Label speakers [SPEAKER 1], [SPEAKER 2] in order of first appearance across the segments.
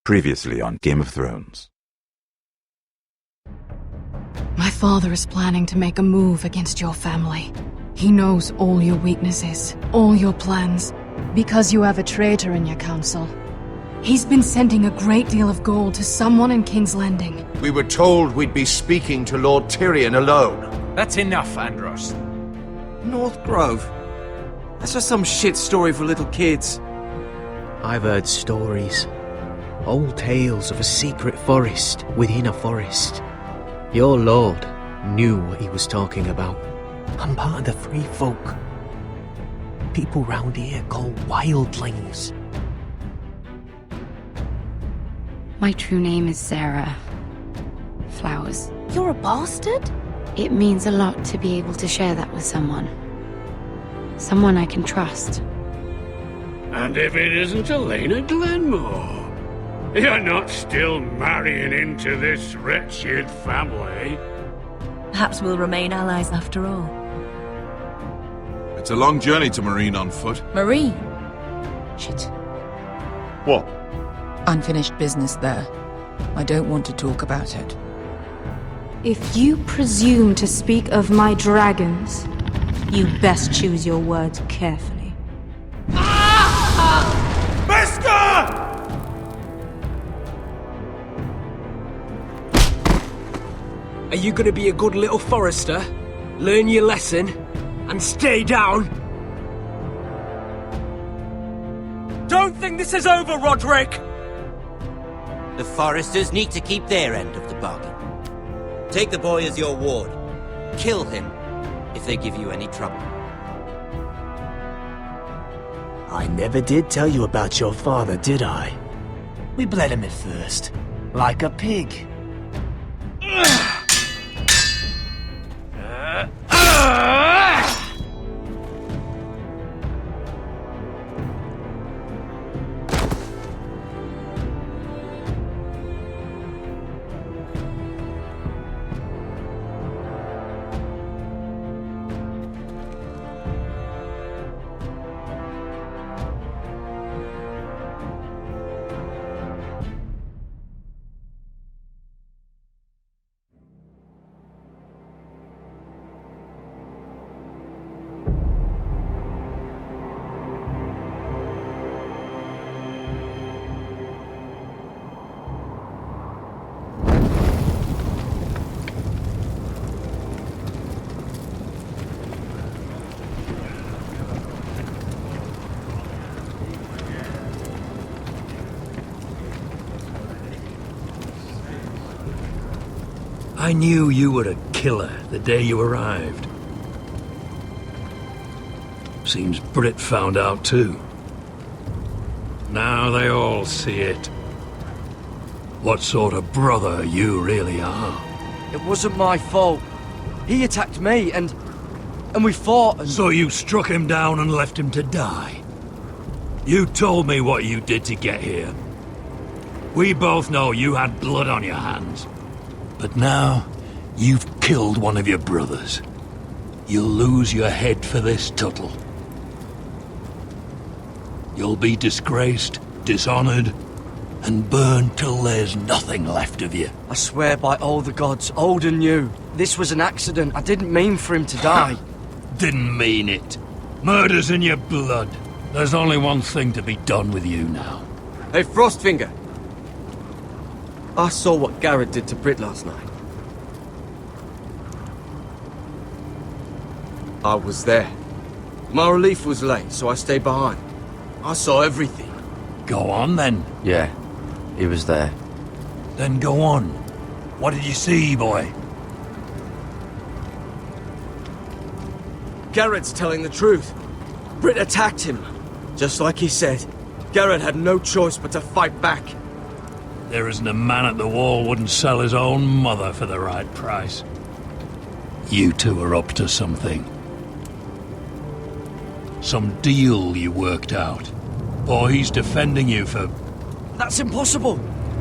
[SPEAKER 1] Previously on Game of Thrones.
[SPEAKER 2] My father is planning to make a move against your family. He knows all your weaknesses, all your plans, because you have a traitor in your council. He's been sending a great deal of gold to someone in King's Landing.
[SPEAKER 3] We were told we'd be speaking to Lord Tyrion alone.
[SPEAKER 4] That's enough, Andros.
[SPEAKER 5] North Grove? That's just some shit story for little kids.
[SPEAKER 6] I've heard stories. Old tales of a secret forest within a forest. Your lord knew what he was talking about. I'm part of the free folk. People round here call wildlings.
[SPEAKER 7] My true name is Sarah Flowers.
[SPEAKER 8] You're a bastard?
[SPEAKER 7] It means a lot to be able to share that with someone. Someone I can trust.
[SPEAKER 9] And if it isn't Elena Glenmore, you're not still marrying into this wretched family.
[SPEAKER 8] Perhaps we'll remain allies after all.
[SPEAKER 10] It's a long journey to Marine on foot.
[SPEAKER 8] Marine? Shit.
[SPEAKER 10] What?
[SPEAKER 11] Unfinished business there. I don't want to talk about it.
[SPEAKER 12] If you presume to speak of my dragons, you best choose your words carefully.
[SPEAKER 9] Beskar!
[SPEAKER 5] Are you gonna be a good little forester? Learn your lesson? And stay down? Don't think this is over, Roderick!
[SPEAKER 13] The foresters need to keep their end of the bargain. Take the boy as your ward. Kill him if they give you any trouble.
[SPEAKER 14] I never did tell you about your father, did I? We bled him at first, like a pig.
[SPEAKER 9] I knew you were a killer the day you arrived. Seems Britt found out too. Now they all see it. What sort of brother you really are.
[SPEAKER 5] It wasn't my fault. He attacked me, and we fought and...
[SPEAKER 9] So you struck him down and left him to die? You told me what you did to get here. We both know you had blood on your hands. But now, you've killed one of your brothers. You'll lose your head for this, Tuttle. You'll be disgraced, dishonored, and burned till there's nothing left of you.
[SPEAKER 5] I swear by all the gods, old and new, this was an accident. I didn't mean for him to die.
[SPEAKER 9] Didn't mean it. Murder's in your blood. There's only one thing to be done with you now.
[SPEAKER 5] Hey, Frostfinger. I saw what Garrett did to Britt last night. I was there. My relief was late, so I stayed behind. I saw everything.
[SPEAKER 9] Go on, then.
[SPEAKER 15] Yeah, he was there.
[SPEAKER 9] Then go on. What did you see, boy?
[SPEAKER 5] Garrett's telling the truth. Britt attacked him. Just like he said. Garrett had no choice but to fight back.
[SPEAKER 9] There isn't a man at the wall wouldn't sell his own mother for the right price. You two are up to something. Some deal you worked out. Or he's defending you for...
[SPEAKER 5] That's impossible!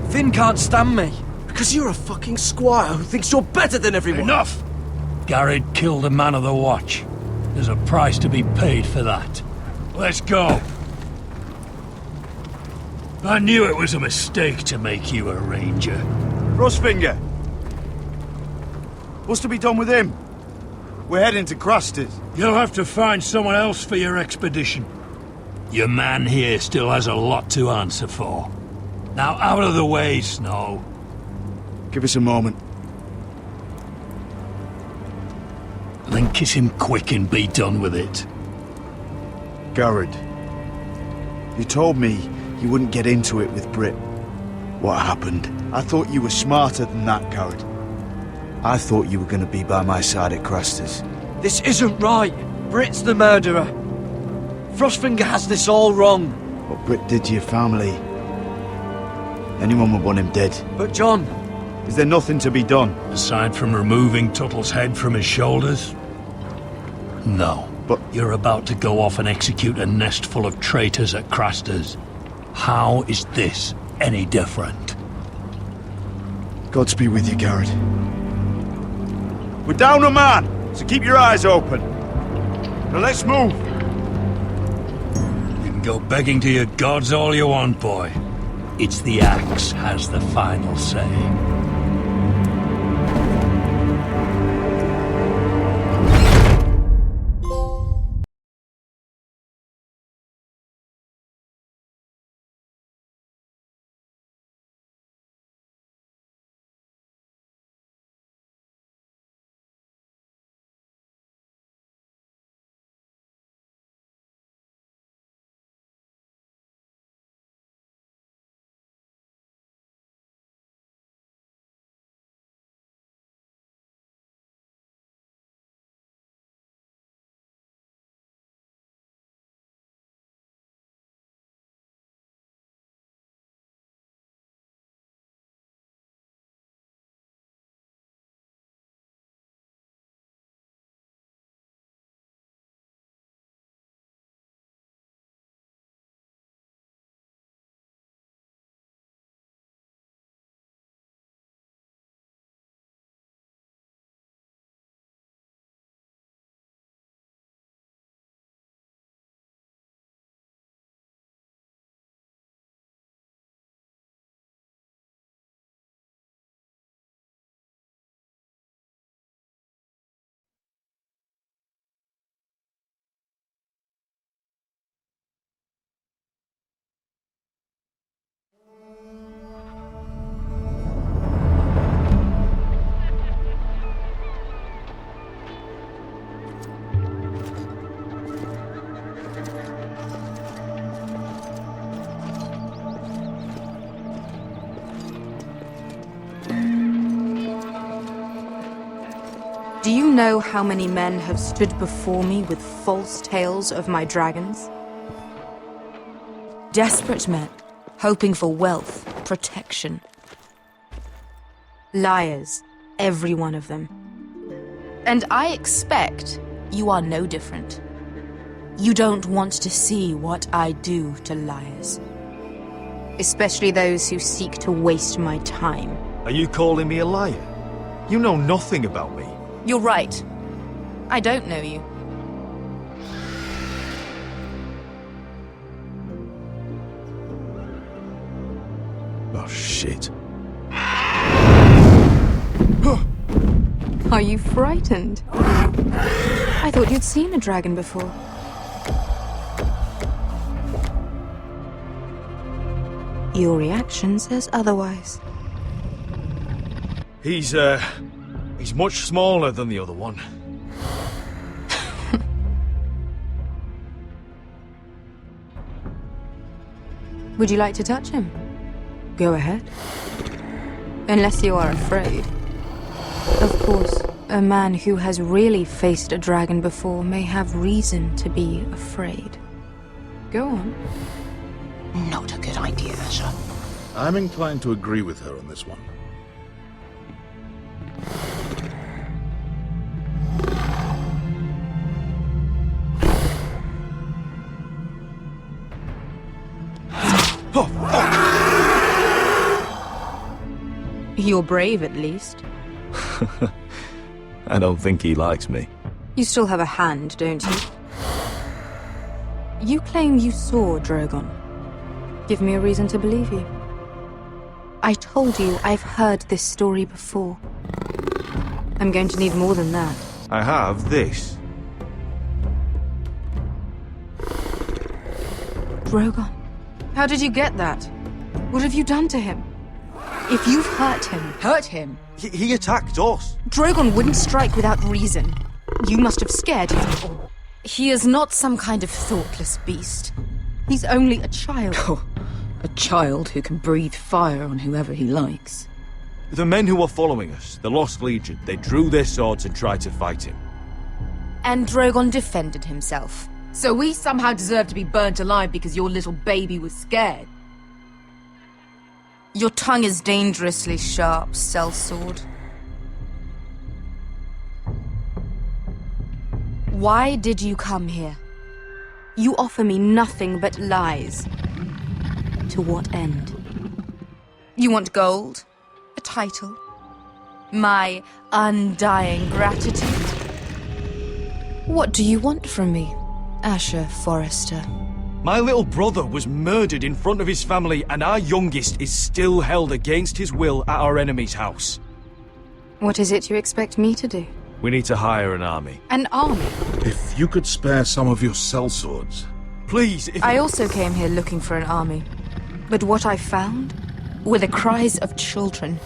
[SPEAKER 5] Finn can't stand me. Because you're a fucking squire who thinks you're better than everyone.
[SPEAKER 9] Enough! Garrett killed a man of the watch. There's a price to be paid for that. Let's go. I knew it was a mistake to make you a ranger.
[SPEAKER 4] Frostfinger! What's to be done with him? We're heading to Craster's.
[SPEAKER 9] You'll have to find someone else for your expedition. Your man here still has a lot to answer for. Now out of the way, Snow.
[SPEAKER 4] Give us a moment.
[SPEAKER 9] Then kiss him quick and be done with it.
[SPEAKER 4] Garrett, you told me you wouldn't get into it with Britt. What happened? I thought you were smarter than that, Garrett. I thought you were going to be by my side at Craster's.
[SPEAKER 5] This isn't right. Britt's the murderer. Frostfinger has this all wrong.
[SPEAKER 4] What Britt did to your family, anyone would want him dead.
[SPEAKER 5] But John...
[SPEAKER 4] Is there nothing to be done?
[SPEAKER 9] Aside from removing Tuttle's head from his shoulders? No.
[SPEAKER 4] But
[SPEAKER 9] you're about to go off and execute a nest full of traitors at Craster's. How is this any different?
[SPEAKER 4] Godspeed with you, Garrett. We're down a man, so keep your eyes open. Now let's move.
[SPEAKER 9] You can go begging to your gods all you want, boy. It's the axe has the final say.
[SPEAKER 12] Do you know how many men have stood before me with false tales of my dragons? Desperate men, hoping for wealth, protection. Liars, every one of them. And I expect you are no different. You don't want to see what I do to liars. Especially those who seek to waste my time.
[SPEAKER 3] Are you calling me a liar? You know nothing about me.
[SPEAKER 12] You're right. I don't know you.
[SPEAKER 3] Oh, shit.
[SPEAKER 12] Are you frightened? I thought you'd seen a dragon before. Your reaction says otherwise.
[SPEAKER 3] He's much smaller than the other one.
[SPEAKER 12] Would you like to touch him? Go ahead. Unless you are afraid. Of course, a man who has really faced a dragon before may have reason to be afraid. Go on.
[SPEAKER 14] Not a good idea, sir.
[SPEAKER 10] I'm inclined to agree with her on this one.
[SPEAKER 12] You're brave, at least.
[SPEAKER 1] I don't think he likes me.
[SPEAKER 12] You still have a hand, don't you? You claim you saw Drogon. Give me a reason to believe you. I told you I've heard this story before. I'm going to need more than that.
[SPEAKER 3] I have this.
[SPEAKER 12] Drogon, how did you get that? What have you done to him? If you've hurt him...
[SPEAKER 11] Hurt him?
[SPEAKER 3] He attacked us.
[SPEAKER 12] Drogon wouldn't strike without reason. You must have scared him. He is not some kind of thoughtless beast. He's only a child.
[SPEAKER 11] Oh, a child who can breathe fire on whoever he likes.
[SPEAKER 3] The men who were following us, the Lost Legion, they drew their swords and tried to fight him.
[SPEAKER 12] And Drogon defended himself.
[SPEAKER 11] So we somehow deserve to be burnt alive because your little baby was scared?
[SPEAKER 12] Your tongue is dangerously sharp, sellsword. Why did you come here? You offer me nothing but lies. To what end? You want gold? A title? My undying gratitude? What do you want from me, Asher Forrester?
[SPEAKER 5] My little brother was murdered in front of his family, and our youngest is still held against his will at our enemy's house.
[SPEAKER 12] What is it you expect me to do?
[SPEAKER 3] We need to hire an army.
[SPEAKER 12] An army?
[SPEAKER 10] If you could spare some of your sellswords.
[SPEAKER 5] Please,
[SPEAKER 12] I also came here looking for an army. But what I found were the cries of children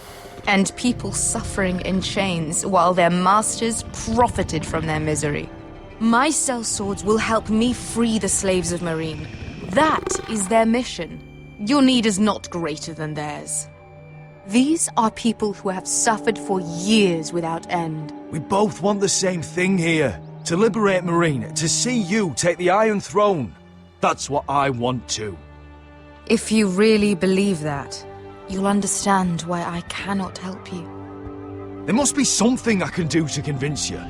[SPEAKER 12] and people suffering in chains while their masters profited from their misery. My sellswords will help me free the slaves of Meereen. That is their mission. Your need is not greater than theirs. These are people who have suffered for years without end.
[SPEAKER 5] We both want the same thing here. To liberate Meereen, to see you take the Iron Throne. That's what I want too.
[SPEAKER 12] If you really believe that, you'll understand why I cannot help you.
[SPEAKER 5] There must be something I can do to convince you.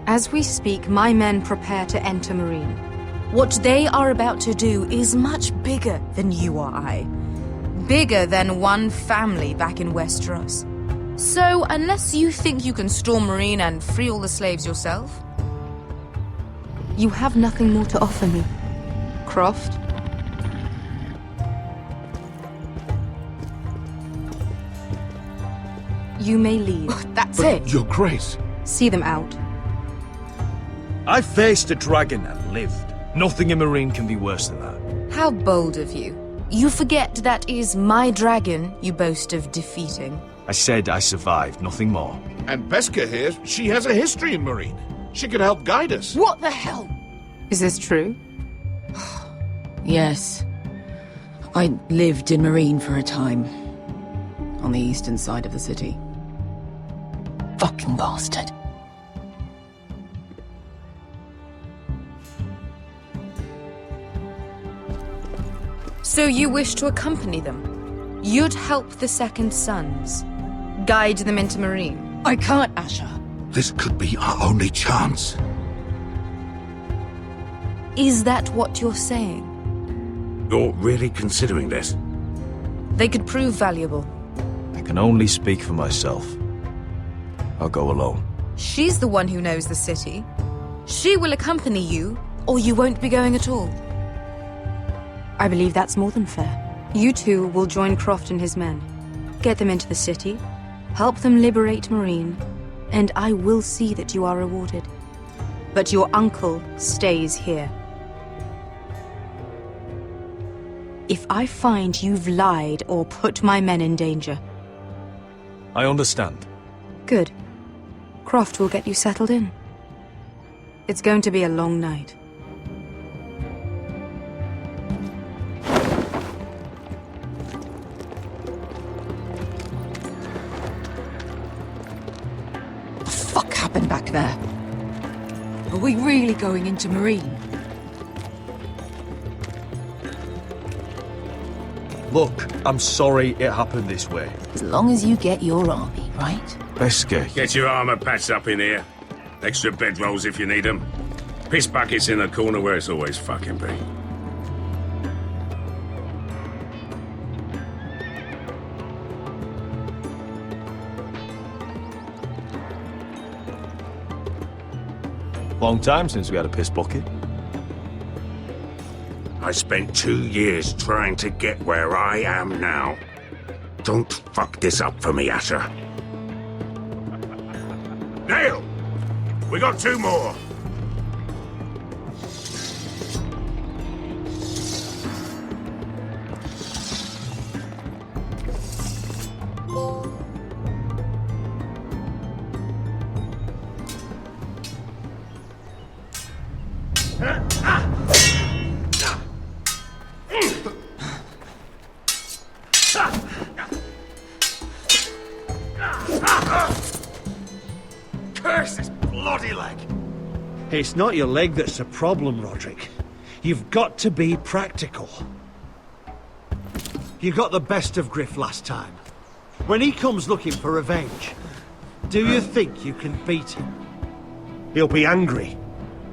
[SPEAKER 12] As we speak, my men prepare to enter Meereen. What they are about to do is much bigger than you or I. Bigger than one family back in Westeros. So, unless you think you can storm Meereen and free all the slaves yourself, you have nothing more to offer me, Croft. You may leave.
[SPEAKER 11] That's it.
[SPEAKER 10] Your Grace.
[SPEAKER 12] See them out.
[SPEAKER 5] I faced a dragon and lived. Nothing in Meereen can be worse than that.
[SPEAKER 12] How bold of you. You forget that is my dragon you boast of defeating.
[SPEAKER 5] I said I survived, nothing more.
[SPEAKER 10] And Beskha here, she has a history in Meereen. She could help guide us.
[SPEAKER 11] What the hell?
[SPEAKER 12] Is this true?
[SPEAKER 11] Yes. I lived in Meereen for a time. On the eastern side of the city. Fucking bastard.
[SPEAKER 12] So you wish to accompany them? You'd help the Second Sons? Guide them into Meereen?
[SPEAKER 11] I can't, Asher.
[SPEAKER 10] This could be our only chance.
[SPEAKER 12] Is that what you're saying?
[SPEAKER 16] You're really considering this?
[SPEAKER 12] They could prove valuable.
[SPEAKER 3] I can only speak for myself. I'll go alone.
[SPEAKER 12] She's the one who knows the city. She will accompany you, or you won't be going at all. I believe that's more than fair. You two will join Croft and his men. Get them into the city, help them liberate Meereen, and I will see that you are rewarded. But your uncle stays here. If I find you've lied or put my men in danger...
[SPEAKER 5] I understand.
[SPEAKER 12] Good. Croft will get you settled in. It's going to be a long night.
[SPEAKER 11] What the fuck happened back there? Are we really going into Meereen?
[SPEAKER 5] Look, I'm sorry it happened this way.
[SPEAKER 11] As long as you get your army, right?
[SPEAKER 3] Beskha.
[SPEAKER 16] Get your armor patched up in here. Extra bedrolls if you need them. Piss buckets in the corner where it's always fucking been.
[SPEAKER 3] Long time since we had a piss bucket.
[SPEAKER 16] I spent 2 years trying to get where I am now. Don't fuck this up for me, Asher. Nail! We got 2 more!
[SPEAKER 5] Curse this bloody leg! It's not your leg that's the problem, Roderick. You've got to be practical. You got the best of Griff last time. When he comes looking for revenge, do you think you can beat him? He'll be angry,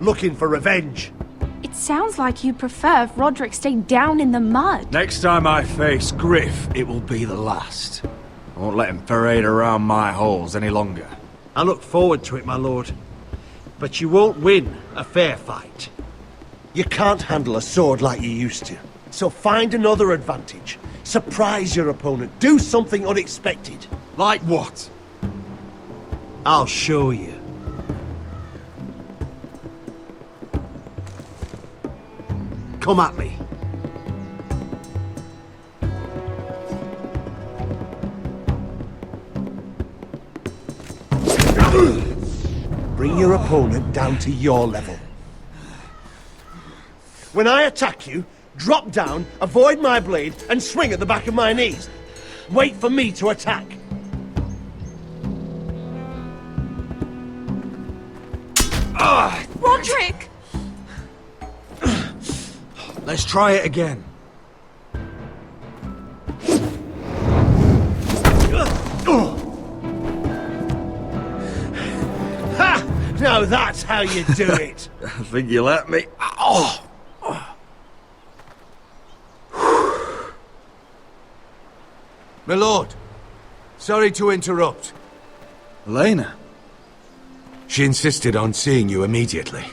[SPEAKER 5] looking for revenge.
[SPEAKER 17] It sounds like you prefer if Roderick stayed down in the mud.
[SPEAKER 3] Next time I face Griff, it will be the last. I won't let him parade around my halls any longer.
[SPEAKER 5] I look forward to it, my lord. But you won't win a fair fight. You can't handle a sword like you used to. So find another advantage. Surprise your opponent. Do something unexpected.
[SPEAKER 3] Like what?
[SPEAKER 5] I'll show you. Come at me. Bring your opponent down to your level. When I attack you, drop down, avoid my blade, and swing at the back of my knees. Wait for me to attack.
[SPEAKER 17] Roderick!
[SPEAKER 3] Let's try it again.
[SPEAKER 5] Ha! Now that's how you do it.
[SPEAKER 3] I think you let me. Oh!
[SPEAKER 5] My lord, sorry to interrupt.
[SPEAKER 3] Elena?
[SPEAKER 5] She insisted on seeing you immediately.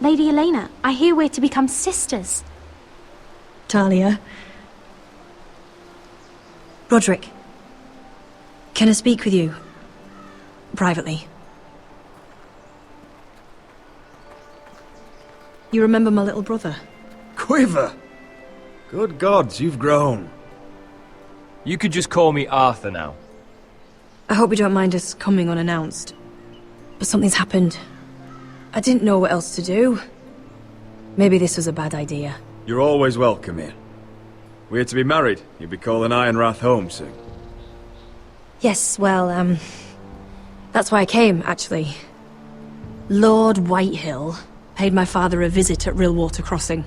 [SPEAKER 17] Lady Elena, I hear we're to become sisters.
[SPEAKER 8] Talia. Roderick. Can I speak with you? Privately. You remember my little brother?
[SPEAKER 3] Quiver! Good gods, you've grown.
[SPEAKER 18] You could just call me Arthur now.
[SPEAKER 8] I hope you don't mind us coming unannounced. But something's happened. I didn't know what else to do. Maybe this was a bad idea.
[SPEAKER 3] You're always welcome here. We're to be married. You'll be calling Ironrath home soon.
[SPEAKER 8] Yes, well, that's why I came, actually. Lord Whitehill paid my father a visit at Rillwater Crossing.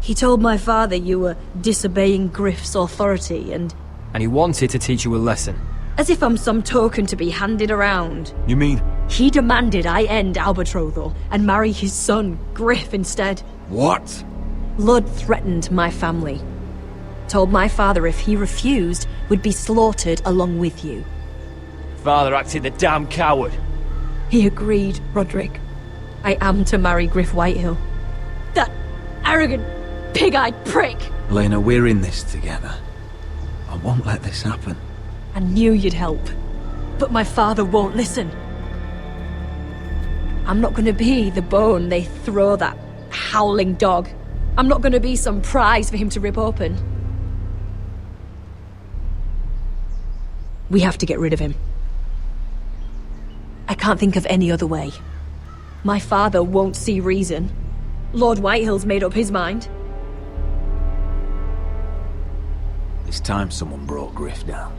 [SPEAKER 8] He told my father you were disobeying Griff's authority and
[SPEAKER 18] he wanted to teach you a lesson.
[SPEAKER 8] As if I'm some token to be handed around.
[SPEAKER 3] You mean?
[SPEAKER 8] He demanded I end our betrothal and marry his son, Griff, instead.
[SPEAKER 3] What?
[SPEAKER 8] Lud threatened my family. Told my father if he refused, we'd be slaughtered along with you.
[SPEAKER 18] Father acted the damn coward.
[SPEAKER 8] He agreed, Roderick. I am to marry Griff Whitehill. That arrogant, pig-eyed prick!
[SPEAKER 3] Elena, we're in this together. I won't let this happen.
[SPEAKER 8] I knew you'd help. But my father won't listen. I'm not gonna be the bone they throw that howling dog. I'm not gonna be some prize for him to rip open. We have to get rid of him. I can't think of any other way. My father won't see reason. Lord Whitehill's made up his mind.
[SPEAKER 3] It's time someone brought Griff down.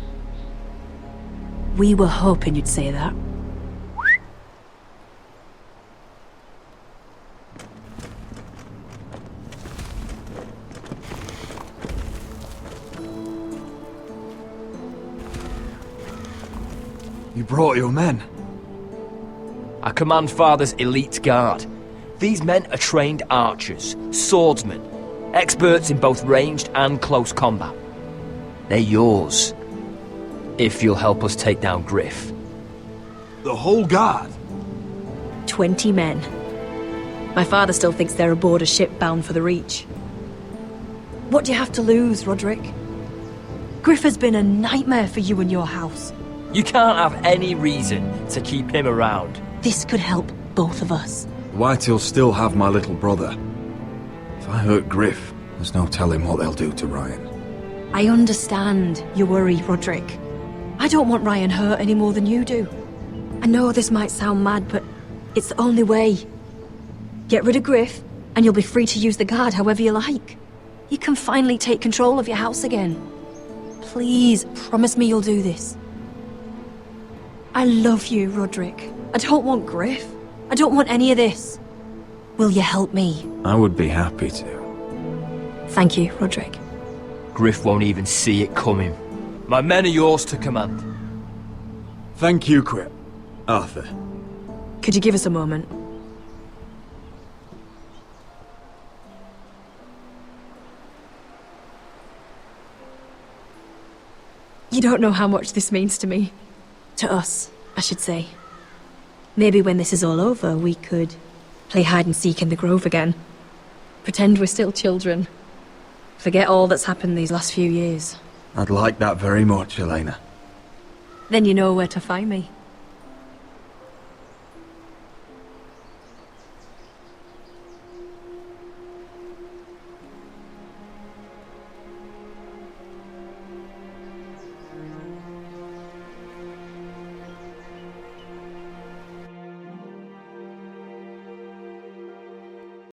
[SPEAKER 8] We were hoping you'd say that.
[SPEAKER 3] You brought your men.
[SPEAKER 18] I command Father's elite guard. These men are trained archers, swordsmen, experts in both ranged and close combat. They're yours, if you'll help us take down Griff.
[SPEAKER 3] The whole guard?
[SPEAKER 8] 20 men. My father still thinks they're aboard a ship bound for the Reach. What do you have to lose, Roderick? Griff has been a nightmare for you and your house.
[SPEAKER 18] You can't have any reason to keep him around.
[SPEAKER 8] This could help both of us.
[SPEAKER 3] Whitehill'll still have my little brother. If I hurt Griff, there's no telling what they'll do to Ryan.
[SPEAKER 8] I understand your worry, Roderick. I don't want Ryan hurt any more than you do. I know this might sound mad, but it's the only way. Get rid of Griff, and you'll be free to use the guard however you like. You can finally take control of your house again. Please, promise me you'll do this. I love you, Roderick. I don't want Griff. I don't want any of this. Will you help me?
[SPEAKER 3] I would be happy to.
[SPEAKER 8] Thank you, Roderick.
[SPEAKER 18] Griff won't even see it coming. My men are yours to command.
[SPEAKER 3] Thank you, Quip. Arthur.
[SPEAKER 8] Could you give us a moment? You don't know how much this means to me. To us, I should say. Maybe when this is all over, we could play hide and seek in the grove again. Pretend we're still children. Forget all that's happened these last few years.
[SPEAKER 3] I'd like that very much, Elena.
[SPEAKER 8] Then you know where to find me.